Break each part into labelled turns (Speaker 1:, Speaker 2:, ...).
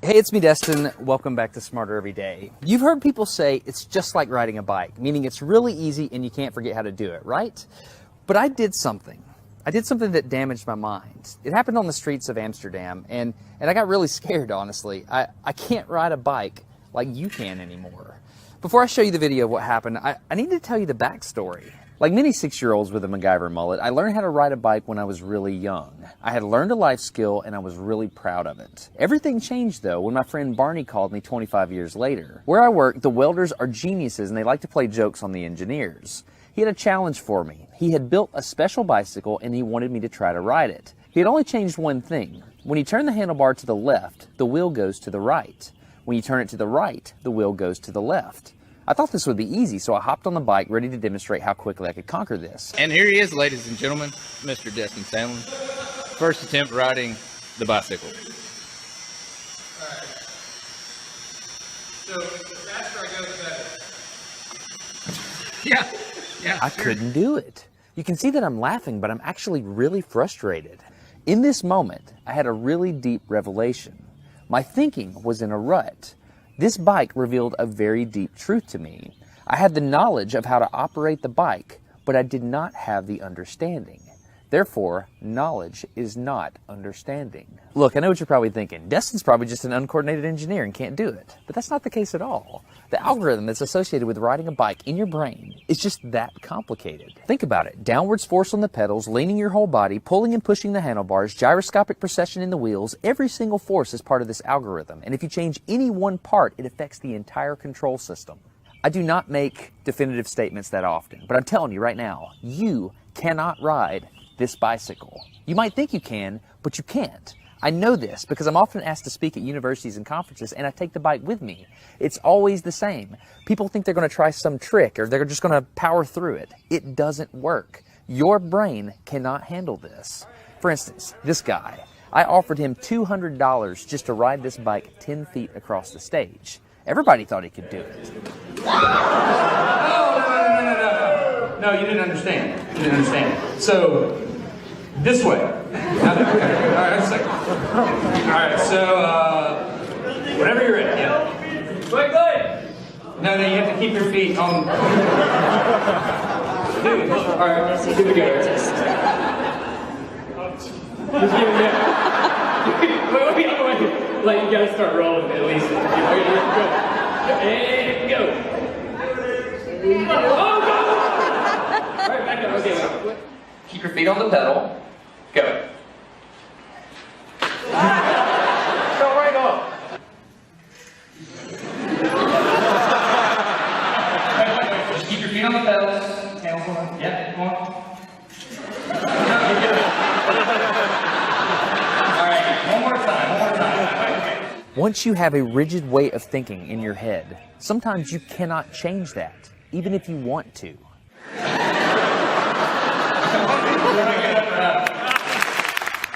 Speaker 1: Hey, it's me, Destin. Welcome back to Smarter Every Day. You've heard people say it's just like riding a bike, meaning it's really easy and you can't forget how to do it, right? But I did something. I did something that damaged my mind. It happened on the streets of Amsterdam, and I got really scared, honestly. I can't ride a bike like you can anymore. Before I show you the video of what happened, I need to tell you the backstory. Like many 6-year-olds with a MacGyver mullet, I learned how to ride a bike when I was really young. I had learned a life skill and I was really proud of it. Everything changed though when my friend Barney called me 25 years later. Where I work, the welders are geniuses and they like to play jokes on the engineers. He had a challenge for me. He had built a special bicycle and he wanted me to try to ride it. He had only changed one thing. When you turn the handlebar to the left, the wheel goes to the right. When you turn it to the right, the wheel goes to the left. I thought this would be easy, so I hopped on the bike ready to demonstrate how quickly I could conquer this.
Speaker 2: And here he is, ladies and gentlemen, Mr. Destin Stanley. First attempt riding the bicycle.
Speaker 3: Alright. So, the faster I go, the better. Yeah.
Speaker 1: I couldn't do it. You can see that I'm laughing, but I'm actually really frustrated. In this moment, I had a really deep revelation. My thinking was in a rut. This bike revealed a very deep truth to me. I had the knowledge of how to operate the bike, but I did not have the understanding. Therefore, knowledge is not understanding. Look, I know what you're probably thinking. Destin's probably just an uncoordinated engineer and can't do it. But that's not the case at all. The algorithm that's associated with riding a bike in your brain is just that complicated. Think about it. Downwards force on the pedals, leaning your whole body, pulling and pushing the handlebars, gyroscopic precession in the wheels. Every single force is part of this algorithm. And if you change any one part, it affects the entire control system. I do not make definitive statements that often, but I'm telling you right now, you cannot ride this bicycle. You might think you can, but you can't. I know this because I'm often asked to speak at universities and conferences and I take the bike with me. It's always the same. People think they're going to try some trick or they're just going to power through it. It doesn't work. Your brain cannot handle this. For instance, this guy, I offered him $200 just to ride this bike 10 feet across the stage. Everybody thought he could do it.
Speaker 3: No, you didn't understand. You didn't understand. So, this way. Alright, just a second. Alright, so, whenever you're ready, yeah. Wait. No, you have to keep your feet on. Dude, alright, here we go. Just give it down. Wait. Like, you gotta start rolling at least. And go. Oh, go! Alright, back up. Okay, wait. Keep your feet on the pedal. Go. Go right off. Just keep your feet on the pedals. Hands on. Yeah, come on. Alright, one more time.
Speaker 1: Once you have a rigid way of thinking in your head, sometimes you cannot change that, even if you want to.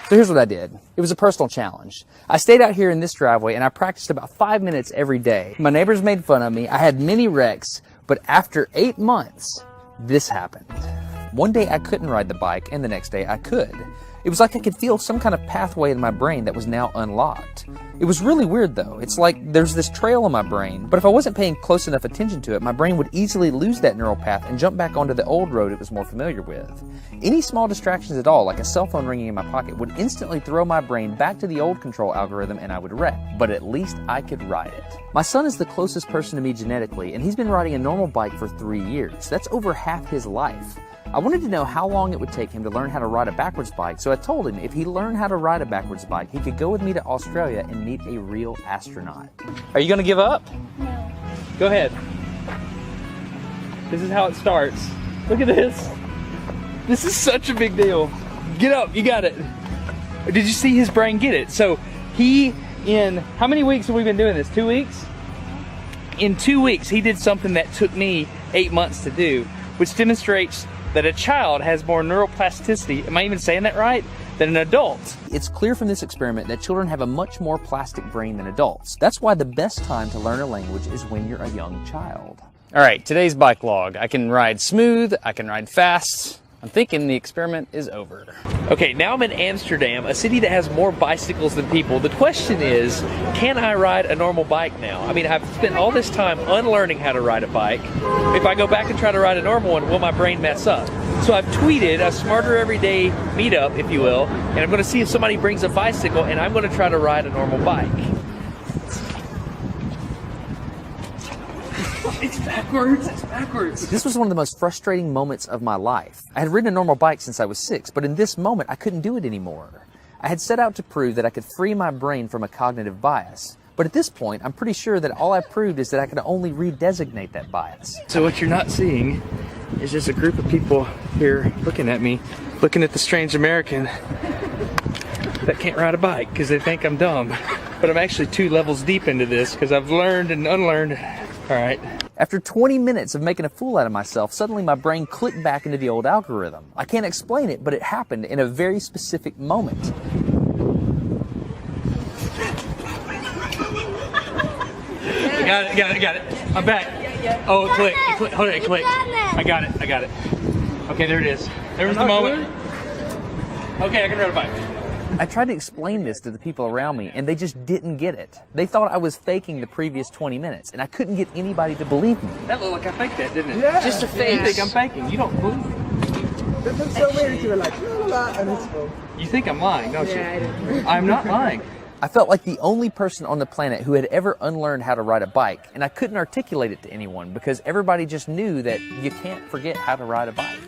Speaker 1: So here's what I did. It was a personal challenge. I stayed out here in this driveway and I practiced about 5 minutes every day. My neighbors made fun of me. I had many wrecks, but after 8 months, this happened. One day I couldn't ride the bike and the next day I could. It was like I could feel some kind of pathway in my brain that was now unlocked. It was really weird though. It's like there's this trail in my brain, but if I wasn't paying close enough attention to it, my brain would easily lose that neural path and jump back onto the old road it was more familiar with. Any small distractions at all, like a cell phone ringing in my pocket, would instantly throw my brain back to the old control algorithm and I would wreck. But at least I could ride it. My son is the closest person to me genetically, and he's been riding a normal bike for 3 years. That's over half his life. I wanted to know how long it would take him to learn how to ride a backwards bike, so I told him if he learned how to ride a backwards bike, he could go with me to Australia and meet a real astronaut. Are you going to give up?
Speaker 4: No.
Speaker 1: Go ahead. This is how it starts. Look at this. This is such a big deal. Get up, you got it. Did you see his brain get it? So in how many weeks have we been doing this? 2 weeks? In 2 weeks, he did something that took me 8 months to do, which demonstrates that a child has more neuroplasticity, am I even saying that right, than an adult. It's clear from this experiment that children have a much more plastic brain than adults. That's why the best time to learn a language is when you're a young child. All right, today's bike log. I can ride smooth, I can ride fast, I'm thinking the experiment is over. Okay, now I'm in Amsterdam, a city that has more bicycles than people. The question is, can I ride a normal bike now? I mean, I've spent all this time unlearning how to ride a bike. If I go back and try to ride a normal one, will my brain mess up? So I've tweeted a Smarter Everyday meetup, if you will, and I'm gonna see if somebody brings a bicycle and I'm gonna try to ride a normal bike. It's backwards, it's backwards. This was one of the most frustrating moments of my life. I had ridden a normal bike since I was 6, but in this moment, I couldn't do it anymore. I had set out to prove that I could free my brain from a cognitive bias. But at this point, I'm pretty sure that all I proved is that I could only redesignate that bias. So what you're not seeing is just a group of people here looking at me, looking at the strange American that can't ride a bike because they think I'm dumb. But I'm actually 2 levels deep into this because I've learned and unlearned. All right. After 20 minutes of making a fool out of myself, suddenly my brain clicked back into the old algorithm. I can't explain it, but it happened in a very specific moment. Got it. I'm back. Oh, it clicked. Hold it, it clicked. I got it. Okay, there it is. There was the moment. Okay, I can ride a bike. I tried to explain this to the people around me, and they just didn't get it. They thought I was faking the previous 20 minutes, and I couldn't get anybody to believe me. That looked like I faked that, didn't it?
Speaker 4: Yeah.
Speaker 1: Just a fake. You think I'm faking. You don't believe me.
Speaker 4: It looks so weird. You were like, la la la, and it's cool.
Speaker 1: You think I'm lying, don't you?
Speaker 4: I didn't.
Speaker 1: I'm not lying. I felt like the only person on the planet who had ever unlearned how to ride a bike, and I couldn't articulate it to anyone because everybody just knew that you can't forget how to ride a bike.